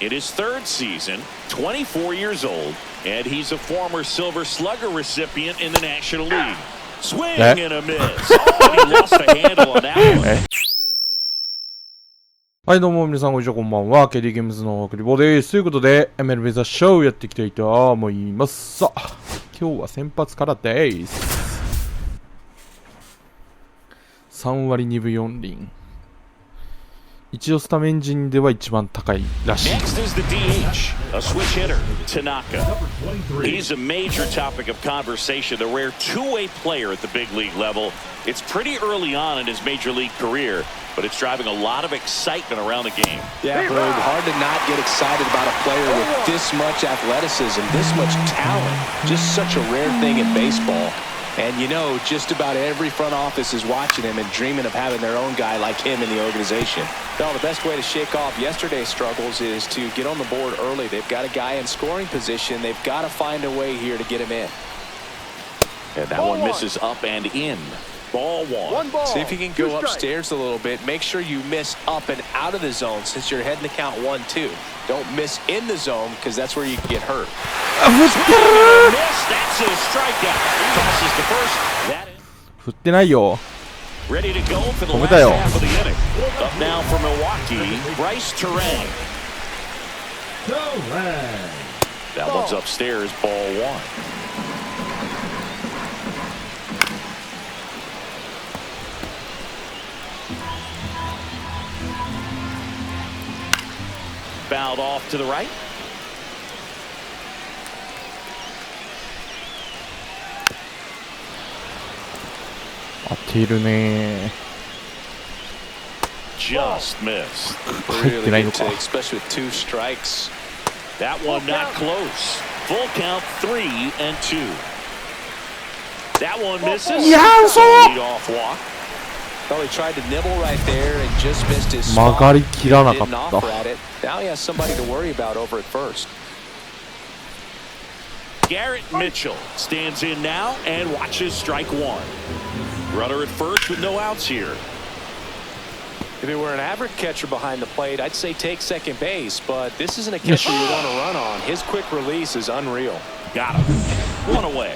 in his third season, 24 years old, and he's a former Silver Slugger recipient in the National League. Swing and a miss. Oh, he lost the handle on that one. はいどうも皆さんこんにちはこんばんは。KD ゲームズのクリボーです。ということで MLB THE SHOW やっていきたいと思います。さあ、今日は先発からです。3割2分4厘。一応スタメン陣では一番高いらしい。 Next is the DH, a switch hitter, Tanaka. He's a major topic of conversation, the rare two-way player at the big league level. It's pretty early on in his major league career, but it's driving a lot of excitement around the game. Yeah, Berg, hard to not get excited about a player with this much athleticism, this much talent. Just such a rare thing in baseball. And you know, just about every front office is watching him and dreaming of having their own guy like him in the organization. Well, the best way to shake off yesterday's struggles is to get on the board early. They've got a guy in scoring position. They've got to find a way here to get him in. And that one misses up and in. Ball one. See if you can go upstairs a little bit. Make sure you miss up and out of the zone since you're heading to count 1-2. Don't miss in the zone because that's where you can get hurt. That's his strikeout. Tosses the first. That is. 振ってないよ。 Ready to go for the last half of the inning. Up now for Milwaukee, Bryce Terang. That one's upstairs, ball one. Fouled off to the right. Just missed. Really good take, especially with two strikes. That one not close. Full count 3-2. That one misses. Lead off walk. Well, he tried to nibble right there and just missed his 曲 spot. がりきらなかっ Didn't た。 offer at it. Now he has somebody to worry about over at first. Garrett Mitchell stands in now and watches strike one. Runner at first with no outs here. If it were an average catcher behind the plate, I'd say take second base, but this isn't a catcher you want to run on. His quick release is unreal. Got him. One away.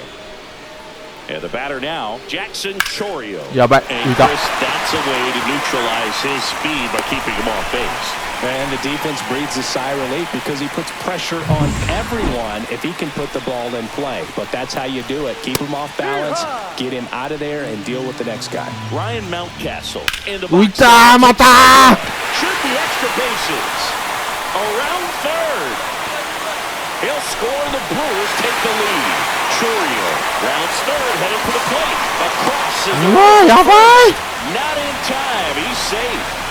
And the batter now, Jackson Chorio. Yeah, but and Chris, that's a way to neutralize his speed by keeping him off base. And the defense breathes a sigh of relief because he puts pressure on everyone if he can put the ball in play. But that's how you do it. Keep him off balance, get him out of there, and deal with the next guy. Ryan Mountcastle in the box. 浮いたーまたー Should be extra bases. Around third. He'll score. The Brewers take the lead. Chorio rounds third, headed for the plate. Across is the not in time. He's safe.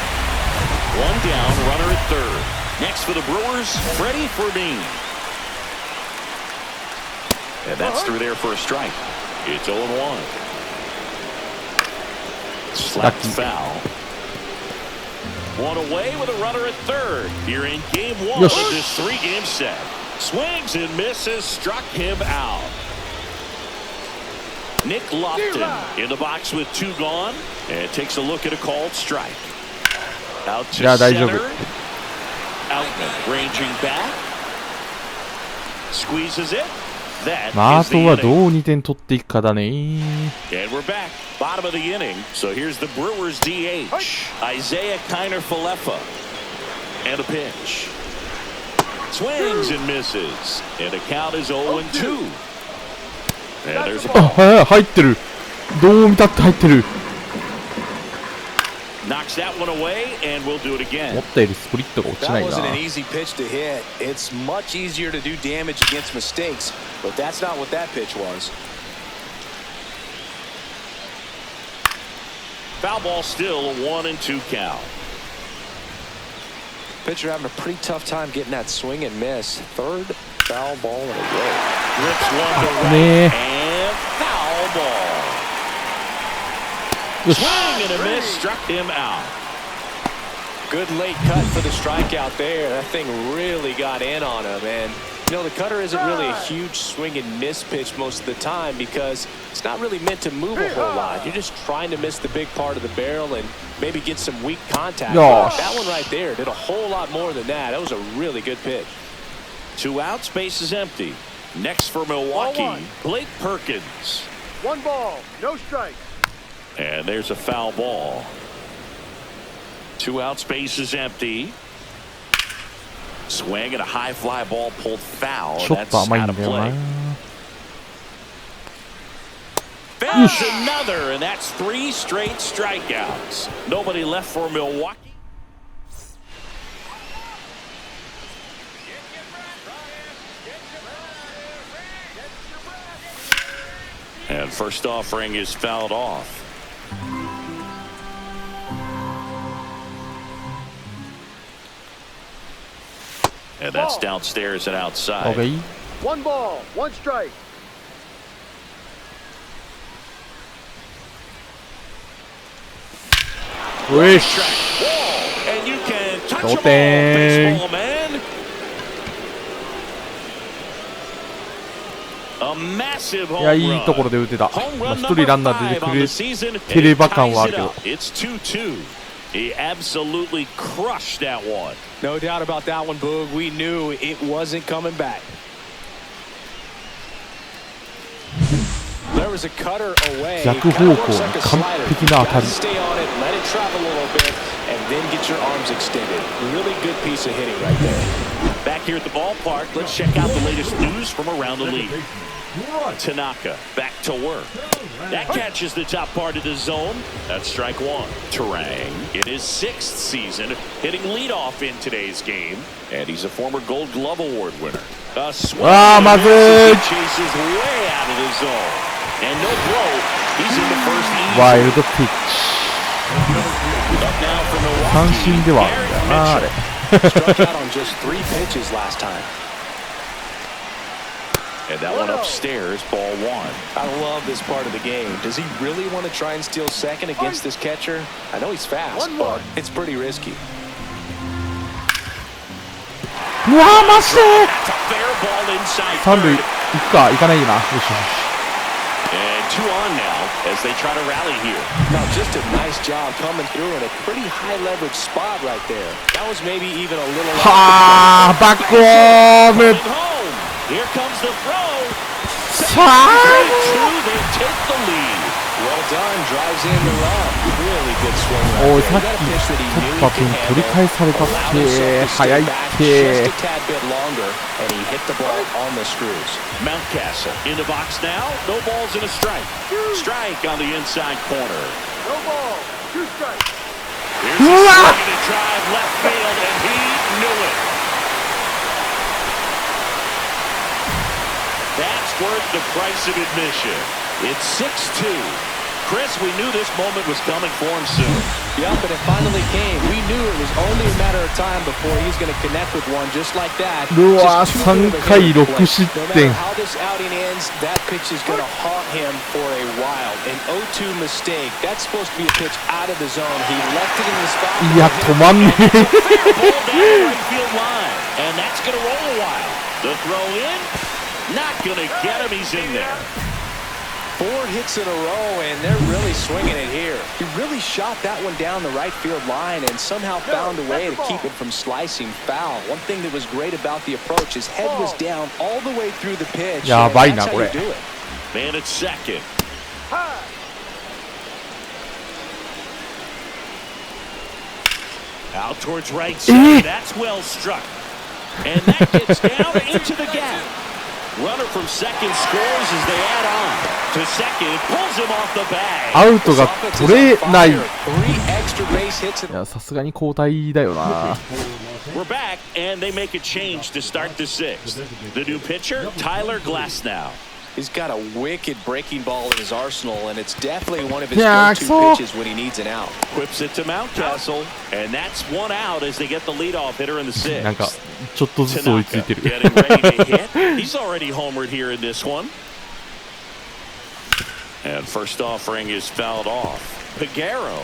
One down, runner at third. Next for the Brewers, Freddie Ferdinand. And that's through there for a strike. It's 0-1. Slapped foul. One away with a runner at third. Here in game one of this three-game set. Swings and misses, struck him out. Nick Lofton in the box with two gone and takes a look at a called strike. Out to center. Outman ranging back. Squeezes it. That まあ、あ is the とはど inning. う2点取っていくかだね。 And we're back. Bottom of the inning. So here's the Brewers DH. Isaiah Kiner-Falefa. And a pitch. Swings and misses. And the count is 0-2. And there's a あ、入ってる。どう見たって入ってる。 knocks that one away, and we'll do it again. 思ったよりスプリットが落ちない That な。 wasn't an easy pitch to hit. It's much easier to do damage against mistakes, but that's not what that pitch was. Foul ball still, a 1-2 count. Pitcher having a pretty tough time getting that swing and miss. Third foul ball in a row. Rips one to right, ね and foul ball. よし。 Swing and a miss, struck him out. Good late cut for the strikeout there. That thing really got in on him, and You know, the cutter isn't really a huge swing and miss pitch most of the time because it's not really meant to move a whole lot. You're just trying to miss the big part of the barrel and maybe get some weak contact. That one right there did a whole lot more than that. That was a really good pitch. 2 outs, base is empty. Next for Milwaukee, Blake Perkins. 1 ball, no strike. And there's a foul ball. 2 outs, base is empty. Swing and a high fly ball pulled foul. That's out of play. Fouls another, and that's 3 straight strikeouts. Nobody left for Milwaukee. And first offering is fouled off. And that's downstairs and outside. Okay. 1 ball, 1 strike. Wish. And you can touch them all, baseball man. A massive home いや、 run. いいところで打てた。Home まあ、 run 一人ランナー出て number く 5 on れ the season. てれば感はあるけど。 It's 2-2. He absolutely crushed that one. No doubt about that one, Boog. We knew it wasn't coming back. There was a cutter away. 逆方向に完璧な当たり。 Stay on it, let it travel a little bit, and then get your arms extended. Really good piece of hitting right there. Back here at the ballpark, let's check out the latest news from around the league. Tanaka back to work. That catches the top part of the zone. That's strike 1. Terang in his 6th season, hitting leadoff in today's game, and he's a former Gold Glove Award winner. A swing chases way out of the zone, and no blow. He's in the first inning. ワイルドピッチ。 Up now for Milwaukee. 三振ではあるんだよな、あれ。 Struck out on just 3 pitches last time. And that one upstairs, ball 1. I love this part of the game. Does he really want to try and steal second against this catcher? I know he's fast, but it's pretty risky. うわー、マジで That's a fair ball inside 三塁 third. 行くか、行かないな。よしよし。 And 2 on now as they try to rally here. Now, just a nice job coming through in a pretty high leverage spot right there. That was maybe even a little. はあ、バックホーム。 Home. Here comes the throw. さあ They take the lead. Well done, drives in the run. Really good swing. おい、さっき突破点取り返されたって、早いって。 Just a tad bit longer, and he hit the ball on the screws. Mountcastle in the box now. No balls and a strike. Strike on the inside corner. No ball, 2 strikes. Here's a swing and a drive left field, and he knew it. That's worth the price of admission. It's 6-2. Chris, we knew this moment was coming for him soon. Yep, and it finally came. We knew it was only a matter of time before he's going to connect with one just like that. うわー、3回6失 No 点。 matter how this outing ends, that pitch is going to haunt him for a while. An 0-2 mistake. That's supposed to be a pitch out of the zone. He left it in the spot. いや、止まんねえ。 Ball down the right field line, and that's going to roll a while. The throw in, not going to get him. He's in there. 4 hits in a row, and they're really swinging it here. He really shot that one down the right field line and somehow found a way to keep it from slicing foul. One thing that was great about the approach, his head was down all the way through the pitch. やばいな、 That's こ how れ。 you do it. Man at second. Out towards right side. That's well struck. And that gets down into the gap. Runner from second scores as they add on. To second, pulls him off the bag. アウトが取れない。い 3 extra base hits in や、さすがに交代だよな。 We're back, and they make a change to start the 6th. The new pitcher, Tyler Glasnow. He's got a wicked breaking ball in his arsenal, and it's definitely one of his Yeah, go-to so- pitches when he needs an out. Whips it to Mountcastle, and that's 1 out as they get the leadoff hitter in the 6th. なんか、ちょっとずつ追いついて Tanaka る。 getting ready to hit. He's already homered here in this one. And first offering is fouled off. Pagero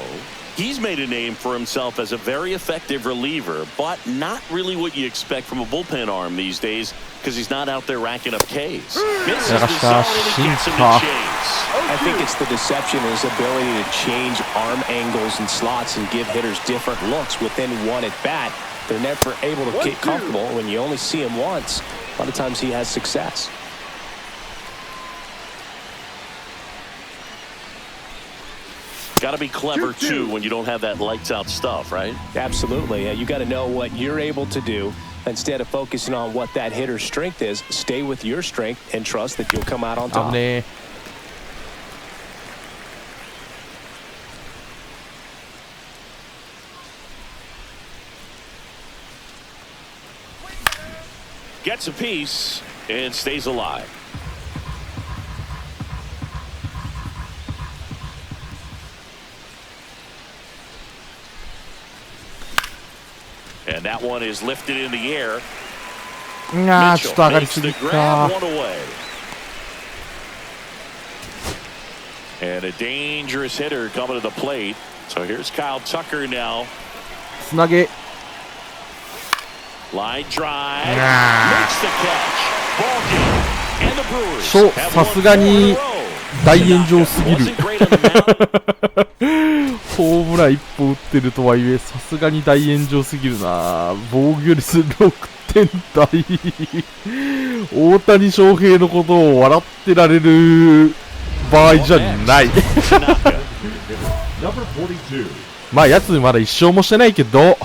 He's made a name for himself as a very effective reliever, but not really what you expect from a bullpen arm these days because he's not out there racking up Ks. Misses the zone and it gets him to chase. I think it's the deception in his ability to change arm angles and slots and give hitters different looks within one at bat. They're never able to get comfortable. When you only see him once, a lot of times he has success. Got to be clever, too, when you don't have that lights-out stuff, right? Absolutely. You got to know what you're able to do. Instead of focusing on what that hitter's strength is, stay with your strength and trust that you'll come out on top. Gets a piece and stays alive. And that one is lifted in the air. Mitchell makes the grab, one away. And a dangerous hitter coming to the plate. So here's Kyle Tucker now. Line drive. Makes the catch. Ball game. And the Brewers have won 4 in a row. 大炎上すぎるホームラン1本打ってるとはいえさすがに大炎上すぎるな。防御率6点台大谷翔平のことを笑ってられる場合じゃないまあやつまだ1勝もしてないけど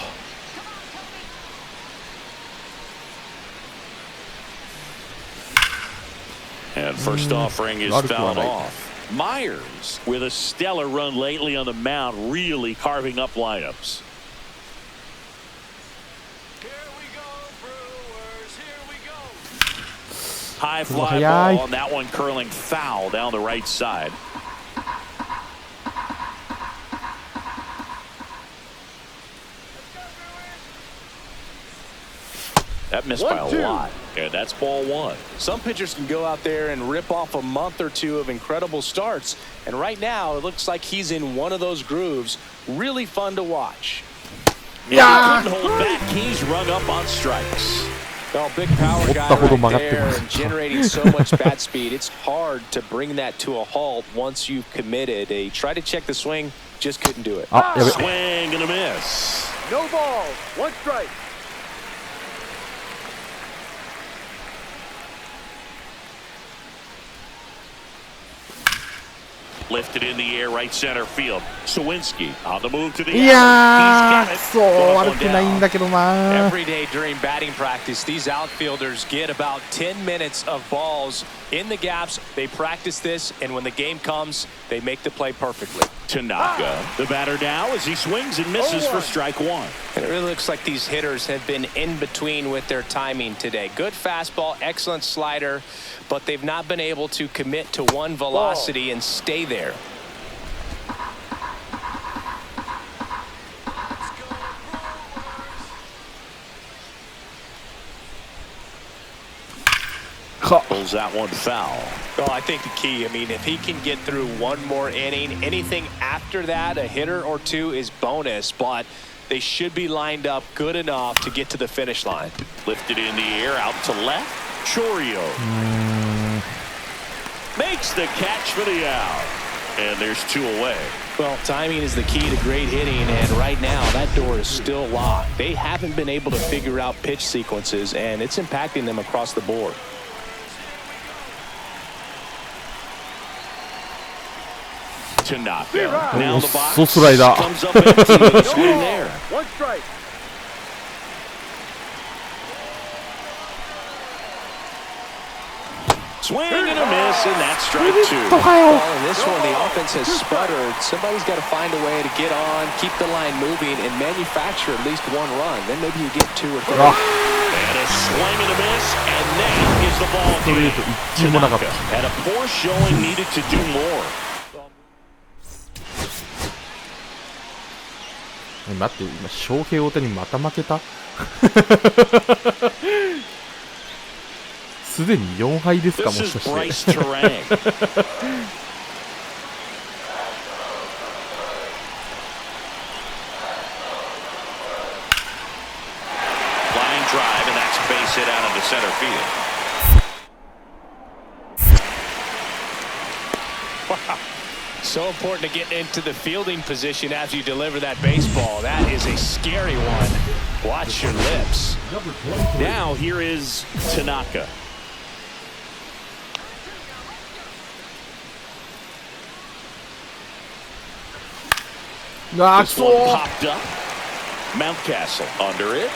And first offering is fouled off. Myers with a stellar run lately on the mound, really carving up lineups. Here we go, Brewers. Here we go. High fly ball, and that one curling foul down the right side. That missed by a lot. And that's ball one. Some pitchers can go out there and rip off a month or two of incredible starts. And right now, it looks like he's in one of those grooves. Really fun to watch. Yeah. He couldn't hold back. He's rung up on strikes. Well, big power guy right there and generating so much bat speed. It's hard to bring that to a halt once you've committed. They tried to check the swing, just couldn't do it. Swing and a miss. No balls. 1 strike. Lifted in the air, right center field. Sawinski on the move to the alley. He's got it. Every day during batting practice, these outfielders get about 10 minutes of balls in the gaps. They practice this, and when the game comes, they make the play perfectly. Tanaka, the batter now as he swings and misses for strike one. And it really looks like these hitters have been in between with their timing today. Good fastball, excellent slider, but they've not been able to commit to one velocity and stay there. Pulls that one foul. Well, I think the key, I mean, if he can get through one more inning, anything after that, a hitter or two is bonus, but they should be lined up good enough to get to the finish line. Lifted in the air, out to left. Chorio makes the catch for the out. And there's 2 away. Well, timing is the key to great hitting, and right now that door is still locked. They haven't been able to figure out pitch sequences, and it's impacting them across the board. Tanaka. Now the box comes up empty with a swing there. 1 strike. Swing and a miss, and that's strike 2. Well, in this one, the offense has sputtered. Somebody's got to find a way to get on, keep the line moving, and manufacture at least 1 run. Then maybe you get 2 or 3. And a swing and a miss, and that is the ball game. Tanaka had a poor showing, needed to do more. 待って、今、翔平大谷また負けたすでに4敗ですか、もしかして。base hit out into center field. Wow. So important to get into the fielding position after you deliver that baseball. That is a scary one. Watch your lips. Now here is Tanaka. This one popped up. Mountcastle under it.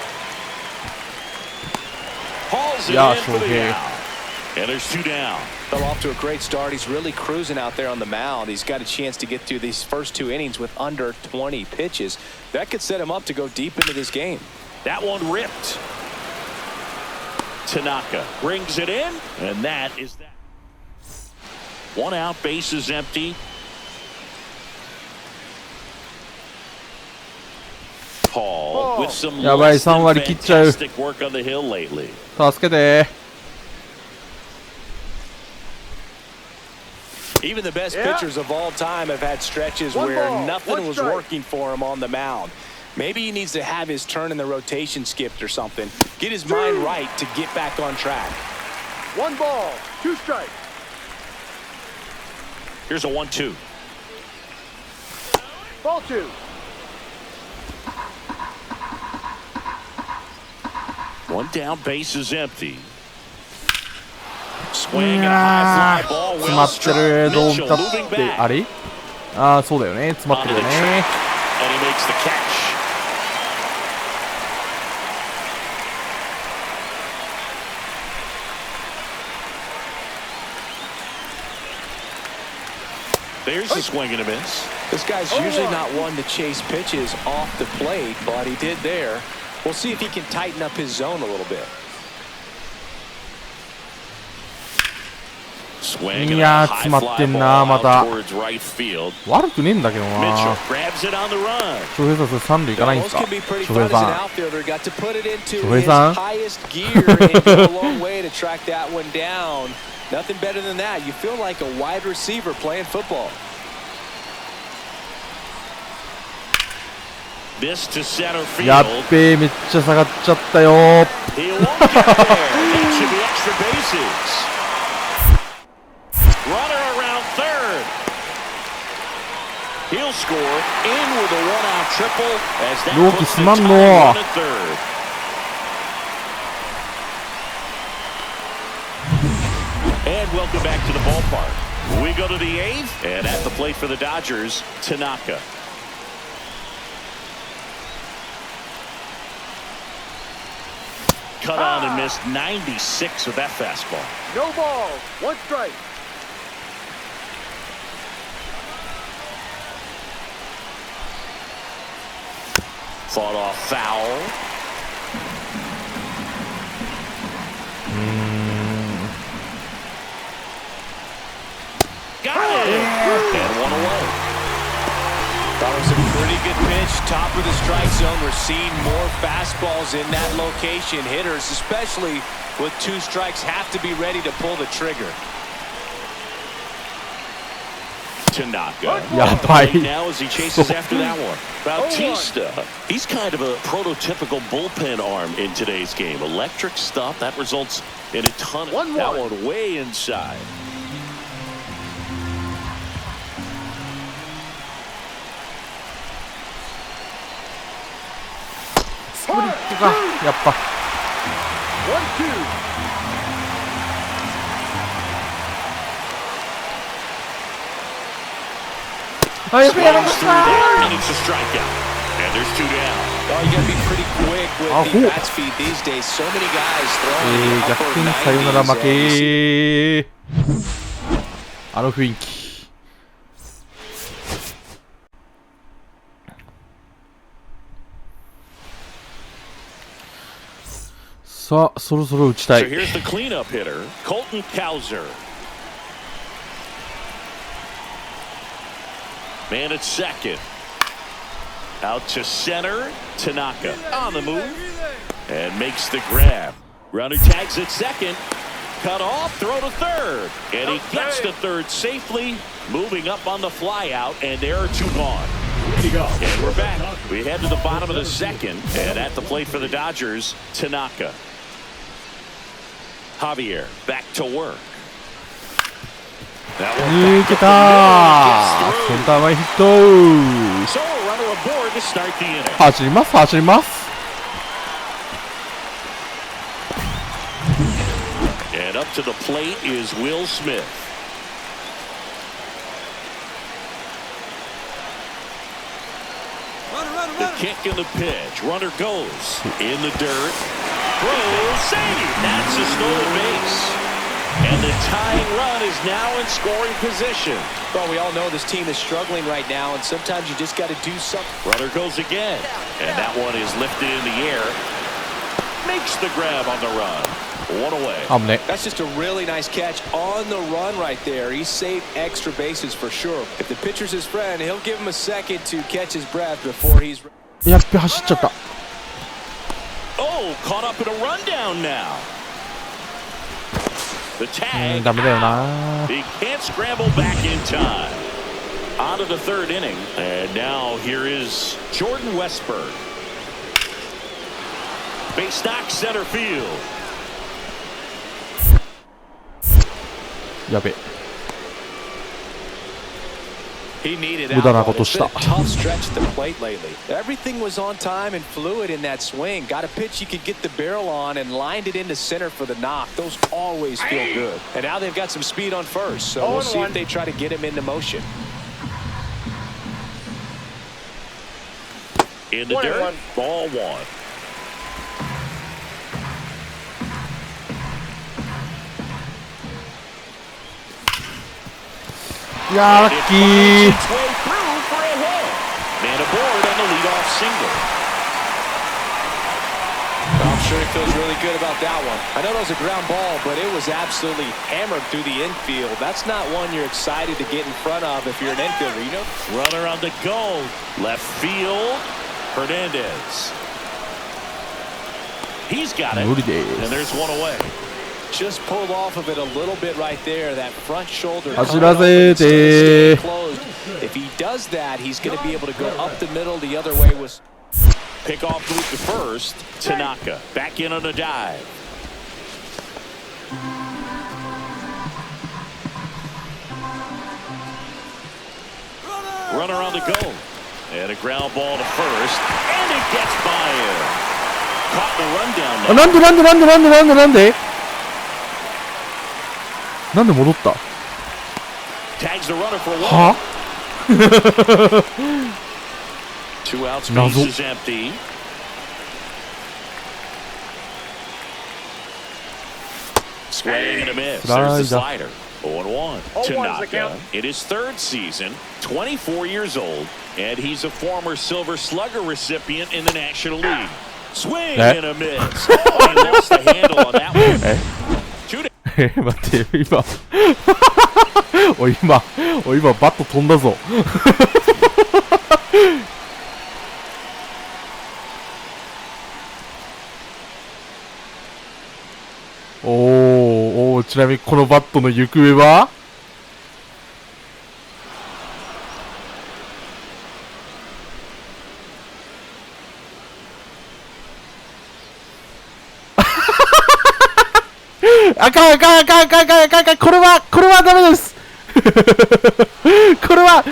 Hauls it in for the out. And there's 2 down. Fell off to a great start. He's really cruising out there on the mound. He's got a chance to get through these first 2 innings with under 20 pitches. That could set him up to go deep into this game. That one ripped. Tanaka brings it in, and that is that. 1 out, base is empty. Paul with some less than fantastic work on the hill lately. 助けて。 Even the best pitchers of all time have had stretches where nothing was working for him on the mound. Maybe he needs to have his turn in the rotation skipped or something. Get his mind right to get back on track. 1 ball, 2 strikes. Here's a 1-2. Ball 2. One down, base is empty. Swing and a high fly ball. 詰まってる。どう見たって。あれ？ああ、そうだよね。詰まってるよね。 And he makes the catch. There's the swing and a miss. This guy's usually not one to chase pitches off the plate, but he did there. We'll see if he can tighten up his zone a little bit. Swing and a high fly ball out towards right field. 悪くねえんだけどな。 Mitchell grabs it on the run. 翔平さん、3塁行かないんですか？ Those can be pretty 翔 fun 平 as さ an ん。 outfielder. Got to put it into 翔平 his さん。 highest gear and go a long way to track that one down. Nothing better than that. You feel like a wide receiver playing football. This to center field. やっべえ、めっちゃ下がっちゃったよ。 He won't get there. That should be extra bases. Runner around third. He'll score in with a 1-out triple as thatローキ puts す the まん tie の。 on at third. And welcome back to the ballpark. We go to the 8th, and at the plate for the Dodgers, Tanaka. Cut on and missed 96 with that fastball. No ball, 1 strike. Fought off foul. Got it! And 1 away. That was a pretty good pitch, top of the strike zone. We're seeing more fastballs in that location. Hitters, especially with 2 strikes, have to be ready to pull the trigger. Tanaka. Yeah, now as he chases after that one. Bautista. He's kind of a prototypical bullpen arm in today's game. Electric stuff. That results in a ton of that one way inside. Yeah, 1-2. Swings through that, and it's a strikeout. And there's 2 down. Oh, you got to be pretty quick with the bat speed these days. So many guys throwing in the upper 90s. サヨナラ負け。あの雰囲気。さあ、そろそろ打ちたい。 So here's the cleanup hitter, Colton Cowser. Man at second. Out to center. Tanaka on the move. And makes the grab. Runner tags at second. Cut off, throw to third. And he gets to third safely. Moving up on the fly out. And there are 2 gone. And we're back. We head to the bottom of the 2nd. And at the plate for the Dodgers, Tanaka. Javier back to work. 抜けた。センター前ヒット。 So a runner aboard to start the inning. 走ります走ります。 And up to the plate is Will Smith. The kick and the pitch. Runner goes in the dirt. Throws, save. That's a stolen base. And the tying run is now in scoring position. Well, we all know this team is struggling right now, and sometimes you just got to do something. Runner goes again. And that one is lifted in the air. Makes the grab on the run. One away. That's just a really nice catch on the run right there. He saved extra bases for sure. If the pitcher's his friend, he'll give him a second to catch his breath before he's... やっべ走っちゃった。 Oh, caught up in a rundown now. The tag. ダメだよな。 He can't scramble back in time. On to the third inning. And now here is Jordan Westburg. Base knock center field. やべ。 He needed 無駄な out. こと It's し been た。 a tough stretch at the plate lately. Everything was on time and fluid in that swing. Got a pitch you could get the barrel on and lined it into center for the knock. Those always feel good. And now they've got some speed on first, so we'll see if they try to get him into motion. In the dirt, ball one. Yeah, lucky. Its way through for a hit. Man aboard on the leadoff single. I'm sure he feels really good about that one. I know that was a ground ball, but it was absolutely hammered through the infield. That's not one you're excited to get in front of if you're an infielder, you know? Runner on the go. Left field. Hernandez. He's got it. And there's one away. Just pulled off of it a little bit right there. That front shoulder. 走らせて。 Closed. If he does that, he's going to be able to go up the middle the other way with. Pick off move to first. Tanaka back in on a dive. Runner on the go. And a ground ball to first. And it gets by him. Caught the rundown. なんでなんで戻った。 Tags the runner for one. は Two outs, base is empty. Swing and a miss. There's the slider. 0-1. Tanaka in his third season, 24 years old, and he's a former Silver Slugger recipient in the National League. Swing and a miss. Oh, he lost the handle on that one. 待って、今おい今バット飛んだぞ。おー、ちなみにこのバットの行方はあかん、これはダメです。これは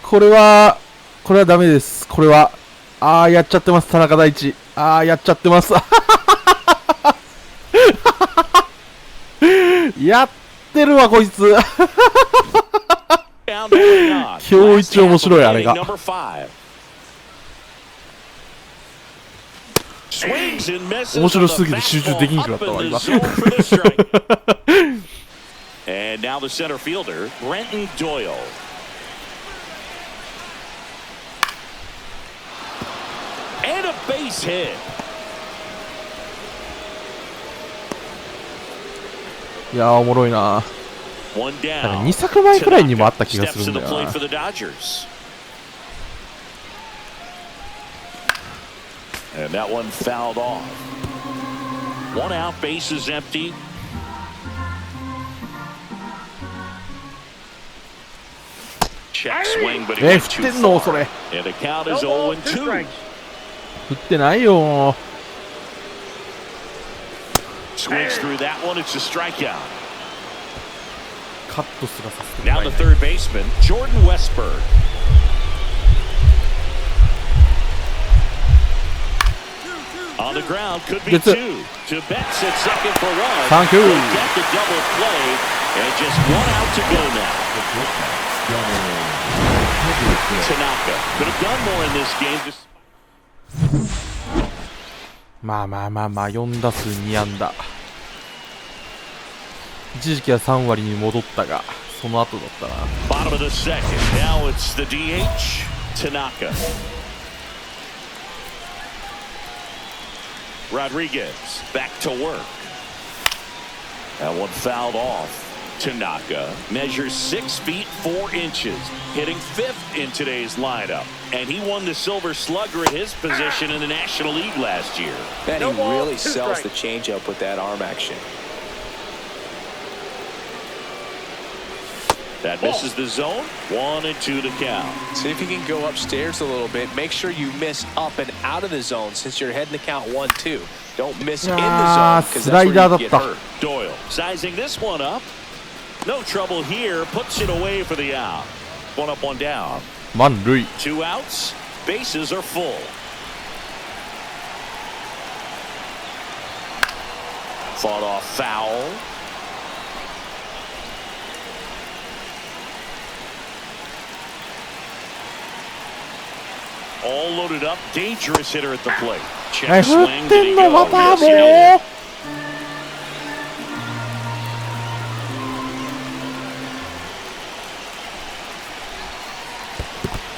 これはダメです。これはやっちゃってます、田中大地。やっちゃってます。やってるわこいつ。今日一面白いあれが。面白すぎて集中できんくなったわ今。And now the center fielder, Brenton Doyle. And a base hit. いやーおもろいな。One down. 2作前くらいにもあった気がするんだよな。And that one fouled off. One out, base is empty. Check swing, but he 振 went っ too てんの far. それ。 And the count No is ball, 0 two 2. strikes. 振ってないよ。 Swings through that one. It's a strikeout. カットすらさせても Now らえ the ない。 third baseman, Jordan Westburg. On the ground, could be Gets it. two. To Betts at second for one. Thank you. They get the double play, and just one out to go now. Tanaka could have done more in this game. まあまあまあまあ、4打数2安打。一時期は3割に戻ったが、その後だったな。 Bottom of the second. Now it's the DH, Tanaka. Rodriguez back to work. That one fouled off. Tanaka measures 6 feet 4 inches, hitting 5th in today's lineup, and he won the Silver Slugger at his position in the National League last year. And No he ball, really two sells the strikes. changeup with that arm action. That misses the zone. 1 and 2 to count. See if you can go upstairs a little bit. Make sure you miss up and out of the zone since you're heading to count 1-2. Don't miss in the zone because that's where you get hurt. Doyle sizing this one up. No trouble here. Puts it away for the out. 1 up, 1 down. 満塁。 2 outs. Bases are full. Fought off foul. All loaded up. Dangerous hitter at the plate. え、 Check 振っ swing. て Did he んの go? また Yes, he did. もう。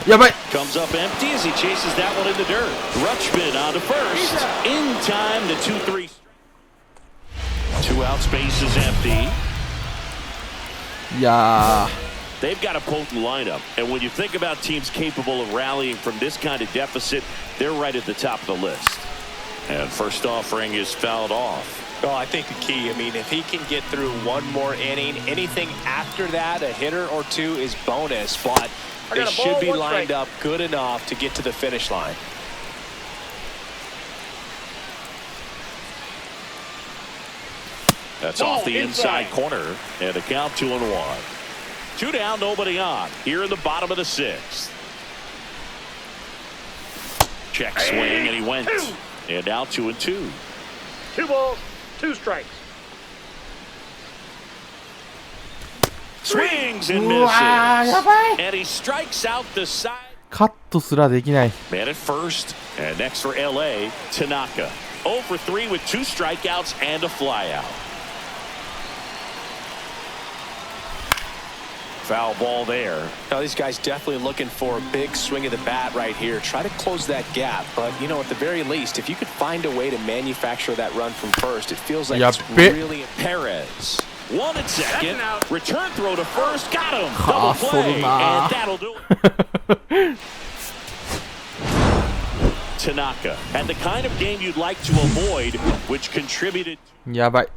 やばい。 Comes up empty as he chases that one in the dirt. Rutschman on to first. In time, the 2-3. 2 outs, base is empty. いや They've got a potent lineup, and when you think about teams capable of rallying from this kind of deficit, they're right at the top of the list. And first offering is fouled off. Well, I think the key, I mean, if he can get through one more inning, anything after that, a hitter or two is bonus, but I they got a should ball, be one lined strike. up good enough to get to the finish line. That's Ball off the inside inside. corner, and a count 2-1. 2 down, nobody on. Here in the bottom of the 6th. Check swing, and he went. And now 2-2. 2 balls, 2 strikes. Swings and うわー、や misses. ばい。 And he strikes out the side. カットすらできない。 Man at first. And next for LA, Tanaka. 0 for 3 with 2 strikeouts and a flyout. Foul ball there. Now, these guys definitely looking for a big swing of the bat right here. Try to close that gap. But, you know, at the very least, if you could find a way to manufacture that run from first, it feels like Yeah, it's bit. really... Perez. 1 at second. That's an out. Return throw to first. Got him. Double Castle play. na. And that'll do it. Tanaka had the kind of game you'd like to avoid, which contributed. やばい。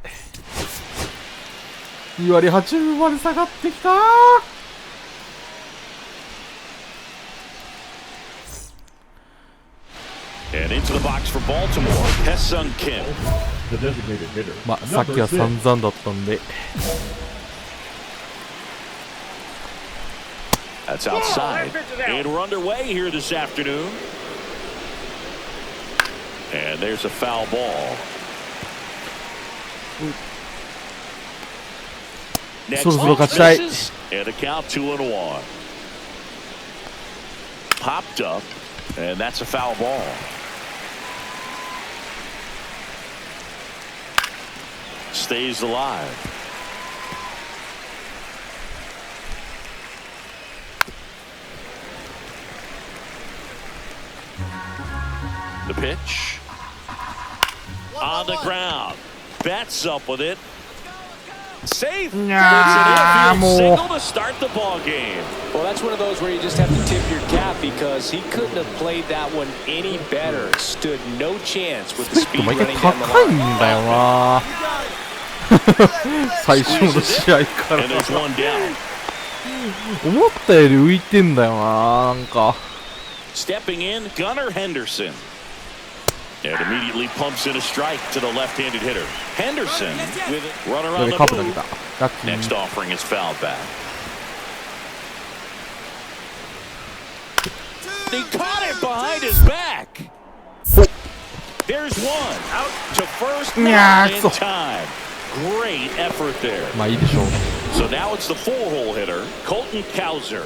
2割8分まで下がってきたー。 And into the box for Baltimore, Hesung Kim. まあ、さっきは散々だったんで。 That's outside. And we're underway here this afternoon. And there's a foul ball. Next そろそろ勝ちたい。 misses, and a count 2-1. Popped up, and that's a foul ball. Stays alive. The pitch. On the ground. Bats up with it. Safe. It's an infield single to start the ball game. Well, that's one of those where you just have to tip your cap because he couldn't have played that one any better. Stood no chance with the スペッ speed ト毎回 running down the 高いん line. だよな。最初の試合から。 And there's one down. 思ったより浮いてんだよな、なんか。 Stepping in, Gunnar Henderson. And immediately pumps in a strike to the left-handed hitter. Henderson with it. Runner こ on れで the カープ投げ move. た。ラッキー。 Next offering is fouled back. He caught it behind his back. There's one out to first now in time. Great effort there. まあいいでしょう。 So now it's the four-hole hitter, Colton Cowser.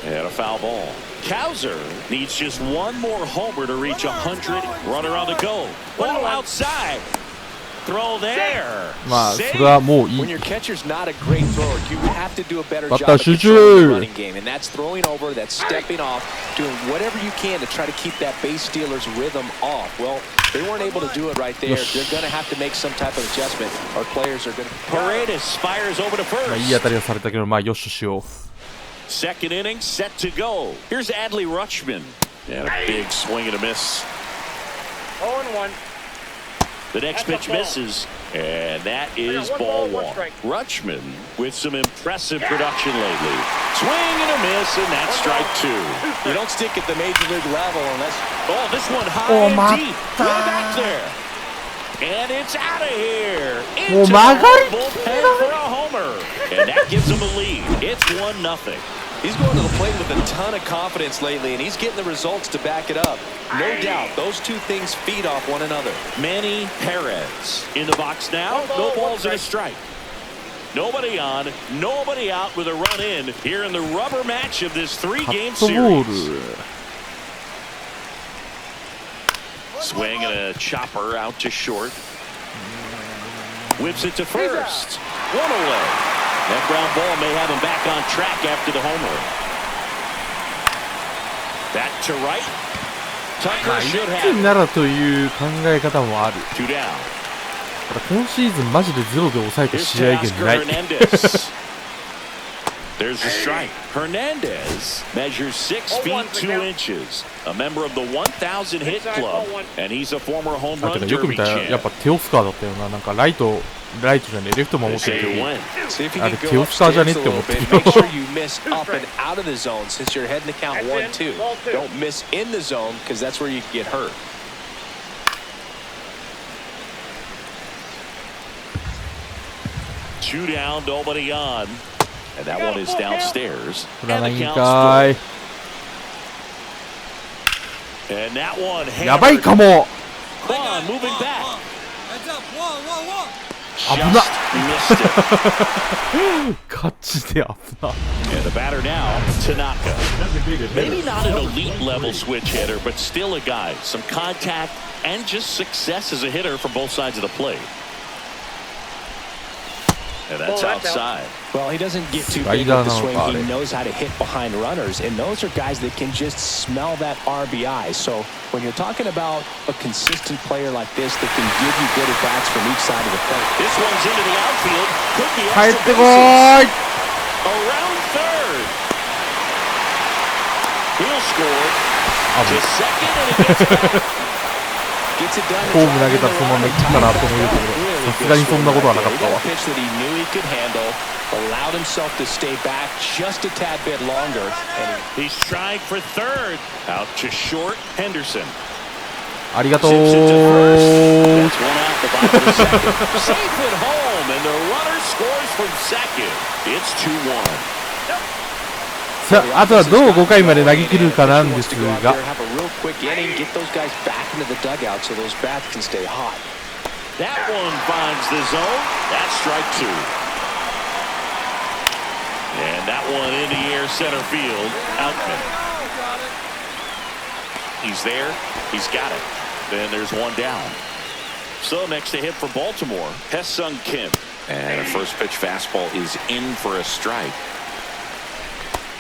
And a foul ball. Cowser needs just one more homer to reach 100. Runner on the go. Ball outside. Throw there. まあそれはもういい。 When your catcher's not a great thrower, you have to do a better バッ job ター of 集 controlling the 中。 running game, and that's throwing over, that's stepping off, doing whatever you can to try to keep that base stealer's rhythm off. Well, they weren't able to do it right there. They're going to have to make some type of adjustment. Our players are going to. Paredes fires over to まあいい first. 当たりをされたけど、まあよしとしよう。 Second inning set to go. Here's Adley Rutschman. And a big swing and a miss. 0-1. The next pitch misses, and that is ball one. Rutschman with some impressive production lately. Swing and a miss, and that's strike two. You don't stick at the major league level unless. Oh, this one high and deep. Way back there. And it's out of here. Into the bullpen for a homer. And that gives him a lead. It's 1-0. He's going to the plate with a ton of confidence lately, and he's getting the results to back it up. No doubt, those two things feed off one another. Manny Perez in the box now. No balls and a strike. Nobody on, nobody out with a run in here in the rubber match of this 3-game カットボー series. ル。 Swing and a chopper out to short. Whips it to first. One away. That ground ball may have him back on track after the homer. Back to right. まあ Tucker 一 should 気 have に it. ならという考え方もある。 Two down. ただ今シーズンマジでゼロで抑えた Here's 試合源ない。 Hernandez. There's the strike. Hernandez measures 6 feet 2 inches. A member of the 1,000 hit club, and he's a former home あ、て run かよく見 derby たらやっ champ. ぱテオスカーだったよな。なんかライトじゃねえ、レフト守ってる Say 時 win. See if you Ah, can the go Teal Star upstairs a じゃねって思 little ったけ bit. ど。 Make sure you miss up and out of the zone since you're heading to count 1-2. Don't miss in the zone because that's where you can get hurt. Two down, nobody on. And that one is downstairs. 振ら And ない the ん count's かい。 full. And that one やばい hammered. かも。 Kwan moving back. Heads up, 1-1-1. Just missed it. ガチで危な。 And the batter now, Tanaka. Maybe not an elite level switch hitter, but still a guy. Some contact and just success as a hitter from both sides of the plate. And that's outside. Well, he doesn't get too Right big with the down swing. on He it. knows how to hit behind runners, and those are guys that can just smell that RBI. So when you're talking about a consistent player like this that can give you good at-bats from each side of the plate. This one's into the outfield. Could be 帰っ extra てこ bases. ーい。 Around third. He'll score あ、 to もう second, and it gets back. Gets it done. ホーム投げたらそのまま行ったなと思うけど、さすがにそんなことはなかったわ。 Pitch that he knew he could handle, allowed himself to stay back just a tad bit longer, and He's trying for third. Out to short, Henderson. ありがとう。 Zips it to first. That's one out the bottom of the second. Safe at home, and the runner scores from second. It's 2-1. さあ、あとはどう5回まで投げ切るかなんですが、 have a real quick inning, get those guys back into the dugout so those bats can stay hot. That one finds the zone. That's strike two. And that one in the air center field. Outman. He's there. He's got it. Then there's one down. So next to hit for Baltimore, Hesung Kim. And a first pitch fastball is in for a strike.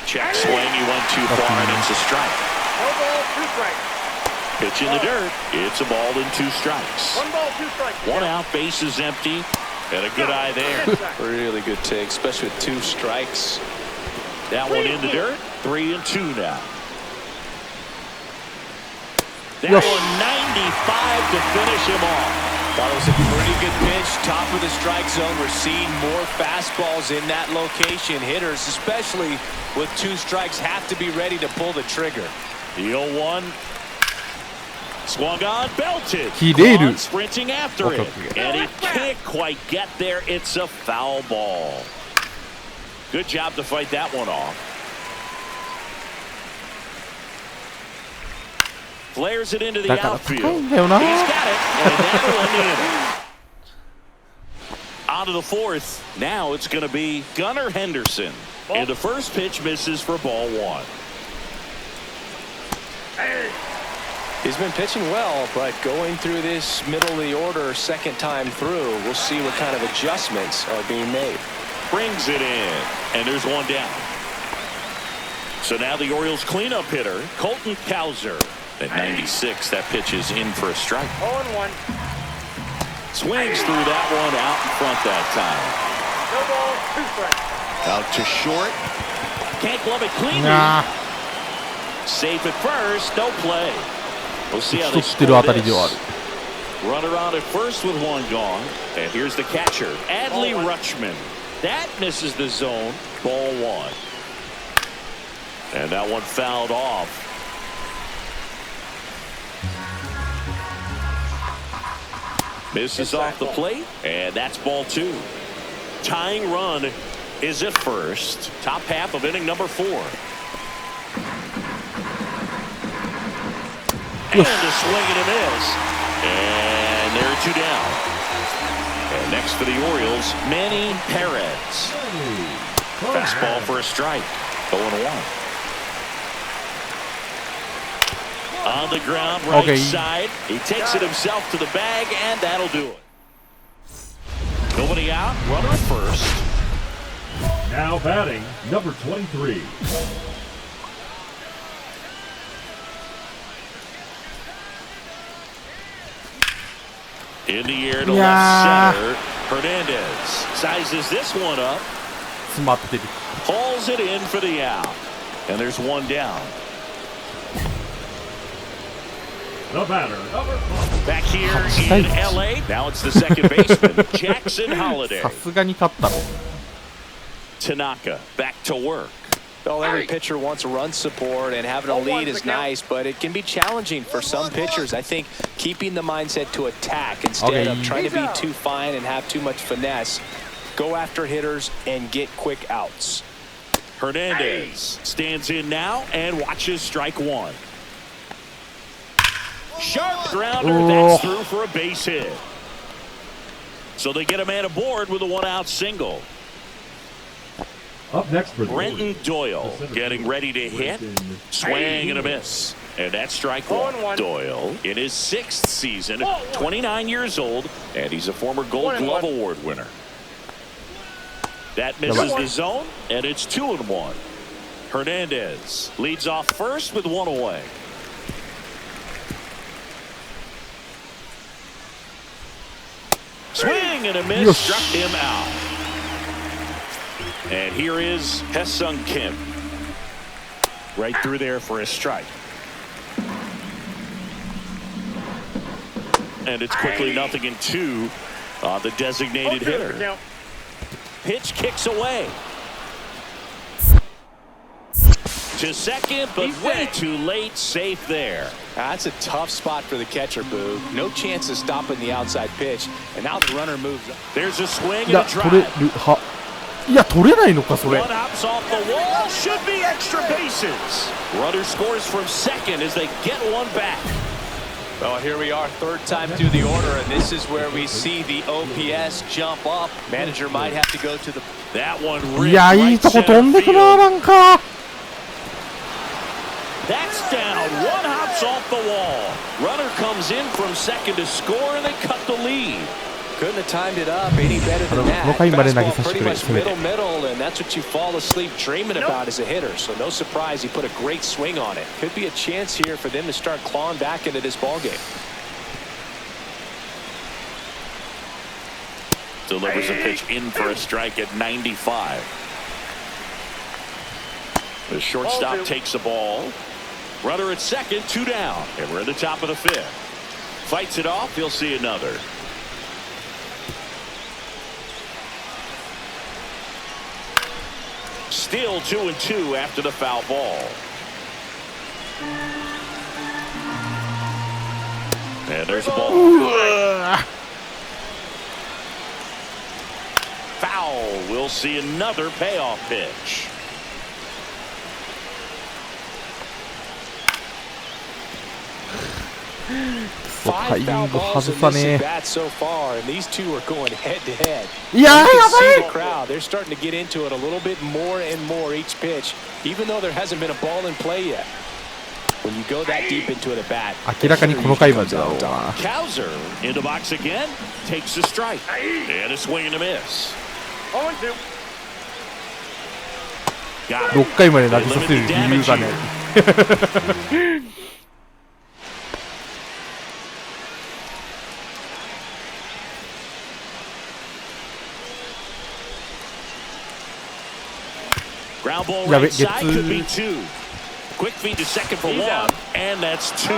Check swing. He went too far and it's a strike. No ball, 2 strikes. Pitch in the dirt. It's a ball and 2 strikes. 1 ball, 2 strikes. One out, base is empty. And a good eye there. Really good take, especially with 2 strikes. That one in the dirt. 3-2 now. That Yes. one 95 to finish him off. That was a pretty good pitch, top of the strike zone. We're seeing more fastballs in that location. Hitters, especially with 2 strikes, have to be ready to pull the trigger. The 0-1. Swung on, belted. Hireru. Sprinting after it. And he can't quite get there. It's a foul ball. Good job to fight that one off. Flares it into the outfield. He's got it. And that'll end the inning. On to the 4th. Now it's going to be Gunnar Henderson. And the first pitch misses for ball 1. He's been pitching well, but going through this middle of the order second time through, we'll see what kind of adjustments are being made. Brings it in, and there's one down. So now the Orioles cleanup hitter, Colton Cowser. At 96, that pitch is in for a strike. 0-1. Swings through that one out in front that time. No ball, 2 strikes. Out to short. Can't glove it cleanly. Safe at first, no play. We'll see how they score this. Runner on at first with 1 gone. And here's the catcher, Adley Rutschman. That misses the zone. Ball 1. And that one fouled off. Misses off the plate, and that's ball 2. Tying run is at first. Top half of inning number 4. And a swing and a miss. And there are 2 down. And next for the Orioles, Manny Perez. Fastball for a strike. 0-1. On the ground, right side. He takes it himself to the bag, and that'll do it. Nobody out. Runner at first. Now batting, number 23. In the air to left center. Hernandez sizes this one up. Hauls it in for the out. And there's 1 down. The batter, number 5. Back here in LA. Now it's the second baseman, Jackson Holliday. Tanaka back to work. Well, every pitcher wants run support, and having a lead is nice, but it can be challenging for some pitchers. I think keeping the mindset to attack instead of trying to be too fine and have too much finesse. Go after hitters and get quick outs. Hernandez stands in now and watches strike 1. Sharp grounder, that's through for a base hit. So they get a man aboard with a 1-out single. Up next for Brenton Doyle getting ready to hit. Swing and a miss. And that's strike 1. Doyle in his 6th season, 29 years old, and he's a former Gold Glove Award winner. That misses the zone, and it's 2-1. Hernandez leads off first with 1 away. Swing and a miss, struck him out. And here is Haesung Kim. Right through there for a strike. And it's quickly 0-2 on the designated hitter. Pitch kicks away. To second, but way too late. Safe there. That's a tough spot for the catcher, Boo. No chance of stopping the outside pitch. And now the runner moves up. There's a swing and a drive. One hops off the wall. Should be extra bases. Runner scores from second as they get one back. Well, here we are, 3rd time through the order, and this is where we see the OPS jump up. Manager might have to go to the... That one ripped right center field. That's down. One hops off the wall. Runner comes in from second to score, and they cut the lead. Couldn't have timed it up any better than that. Fastball pretty much middle, and that's what you fall asleep dreaming about as a hitter. So no surprise he put a great swing on it. Could be a chance here for them to start clawing back into this ballgame. Delivers a pitch in for a strike at 95. The shortstop takes the ball. Runner at second, 2 down. And we're at the top of the 5th. Fights it off. He'll see another. Still 2-2 after the foul ball. And there's a ball. Foul. We'll see another payoff pitch. Five foul balls in this at bat so far, and these two are going head to head. Yeah, you can see the crowd. They're starting to get into it a little bit more and more each pitch, even though there hasn't been a ball in play yet. When you go that deep into it at bat, 明らかにこの回までだろうな。 Cowser in the box again, takes the strike, and a swing and a miss. 0-2. 6回まで投げさせる理由がね。Ground ball right side could be two. Quick feed to second for one, and that's two.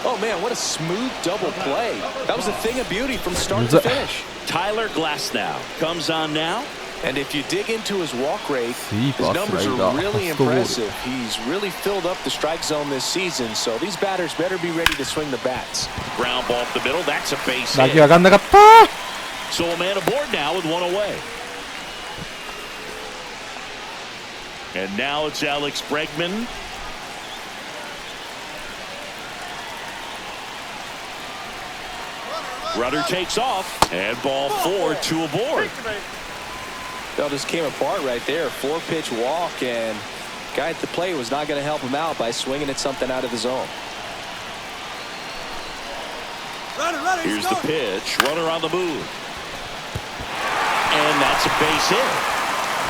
Oh man, what a smooth double play. That was a thing of beauty from start to finish. Tyler Glasnow comes on now. And if you dig into his walk rate, his numbers are really impressive. He's really filled up the strike zone this season, so these batters better be ready to swing the bats. Ground ball up the middle, that's a base 投 hit. げ上がんなかった。 So a man aboard now with one away. And now it's Alex Bregman. Rudder takes off, and ball 4, 2 aboard. That just came apart right there. 4-pitch walk, and guy at the plate was not going to help him out by swinging at something out of the zone. Here's the pitch. Runner on the move. And that's a base hit.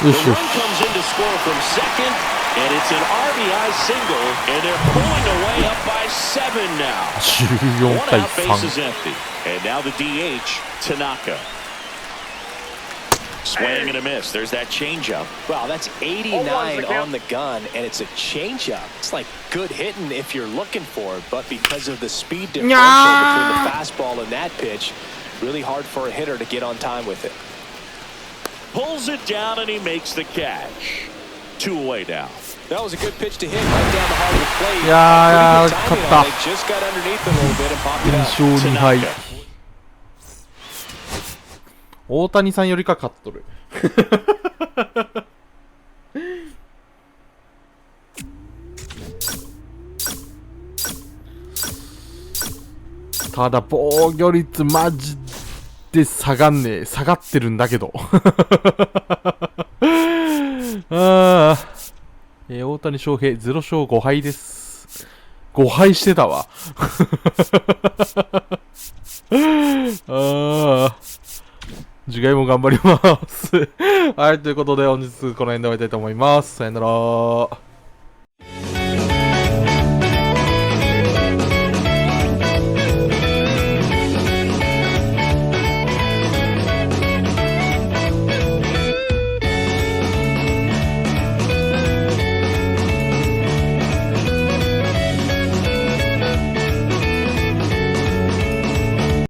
The run comes in to score from second, and it's an RBI single, and they're pulling away up by 7 now. 14 One 対 out, base is 3。 empty. And now the DH, Tanaka. Swing and a miss. There's that changeup. Wow, that's 89 on the gun, and it's a changeup. It's like good hitting if you're looking for it, but because of the speed differential between the fastball and that pitch, really hard for a hitter to get on time with it. Pulls it down, and he makes the catch. 2 away now. That was a good pitch to hit right down the heart of the plate. Yeah, Pretty good timing on it. Just got underneath it a little bit and popped it 2 up. 勝2敗。 Tanaka. 大谷さんよりか勝っとる。ただ防御率マジで下がんねえ。下がってるんだけど。大谷翔平0勝5敗です。5敗してたわ。次回も頑張ります。はい、ということで本日この辺で終わりたいと思います。さよなら。